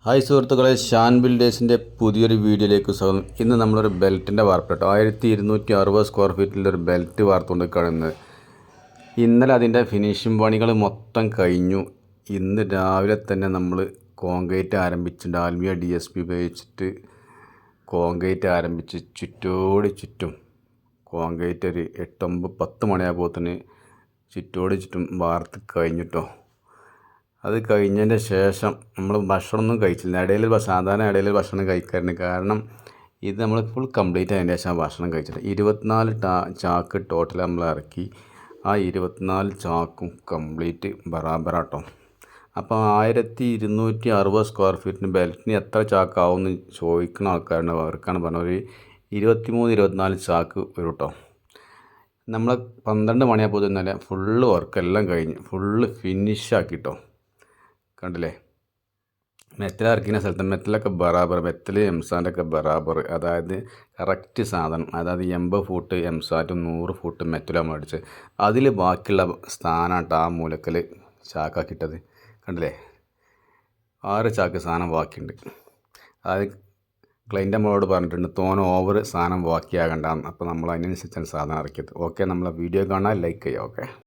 Hi സുഹൃത്തുക്കളെ, ഷാൻ ബിൽഡേഴ്സിൻ്റെ പുതിയൊരു വീഡിയോയിലേക്ക് സ്വാഗതം. ഇന്ന് നമ്മളൊരു ബെൽറ്റിൻ്റെ വാർപ്പിട്ടോ 1260 സ്ക്വയർ ഫീറ്റിലൊരു ബെൽറ്റ് വാർത്തുകൊണ്ട് കാണുന്നത്. ഇന്നലെ അതിൻ്റെ ഫിനിഷിംഗ് പണികൾ മൊത്തം കഴിഞ്ഞു. ഇന്ന് രാവിലെ തന്നെ നമ്മൾ കോൺക്രീറ്റ് ആരംഭിച്ച് ഡാൽമിയ DSP ഉപയോഗിച്ചിട്ട് കോൺക്രീറ്റ് ആരംഭിച്ച് ചുറ്റോട് ചുറ്റും കോൺക്രീറ്റ് ഒരു 8, 9, 10 മണിയാകുമ്പോൾ തന്നെ ചുറ്റോട് ചുറ്റും വാർത്ത് കഴിഞ്ഞിട്ടോ. അത് കഴിഞ്ഞതിൻ്റെ ശേഷം നമ്മൾ ഭക്ഷണമൊന്നും കഴിച്ചില്ല. സാധാരണ ഇടയിൽ ഭക്ഷണം കഴിക്കാറുണ്ട്. കാരണം ഇത് നമ്മൾ ഫുൾ കംപ്ലീറ്റ് ആയതിന് ശേഷം ഭക്ഷണം കഴിച്ചിട്ട് 24 ചാക്ക് ടോട്ടൽ നമ്മൾ ഇറക്കി. ആ 24 ചാക്കും കംപ്ലീറ്റ് ബറാബറാട്ടോ. അപ്പോൾ 1260 സ്ക്വയർ ഫീറ്റിന് ബെൽറ്റിന് എത്ര ചാക്കാവും എന്ന് ചോദിക്കുന്ന ആൾക്കാരുണ്ട്. അവർക്കാണ് പറഞ്ഞത് ഒരു 23-24 ചാക്ക് വരും കേട്ടോ. നമ്മൾ 12 മണിയാകുമ്പോൾ തന്നെ ഫുള്ള് വർക്കെല്ലാം കഴിഞ്ഞ് ഫുള്ള് ഫിനിഷാക്കിട്ടോ. കണ്ടില്ലേ, മെറ്റൽ ഇറക്കുന്ന സ്ഥലത്ത് മെറ്റലൊക്കെ ബറാബർ, മെറ്റൽ എംസാൻ്റെയൊക്കെ ബറാബർ, അതായത് കറക്റ്റ് സാധനം. അതായത് 80 ഫൂട്ട് എംസാറ്റും 100 ഫൂട്ട് മെറ്റലും മേടിച്ച് അതിൽ ബാക്കിയുള്ള സ്ഥാനമായിട്ട് ആ മൂലക്കൽ ചാക്കാക്കിയിട്ടത്. കണ്ടില്ലേ, 6 ചാക്ക് സാധനം ബാക്കിയുണ്ട്. അതായത് ക്ലൈൻറ്റ് നമ്മളോട് പറഞ്ഞിട്ടുണ്ട് ഓവർ സാധനം ബാക്കിയാകണ്ടെന്ന്. അപ്പോൾ നമ്മൾ അതിനനുസരിച്ചാണ് സാധനം ഇറക്കിയത്. ഓക്കെ, നമ്മളെ വീഡിയോ കാണാൻ ലൈക്ക് ചെയ്യുക. ഓക്കെ.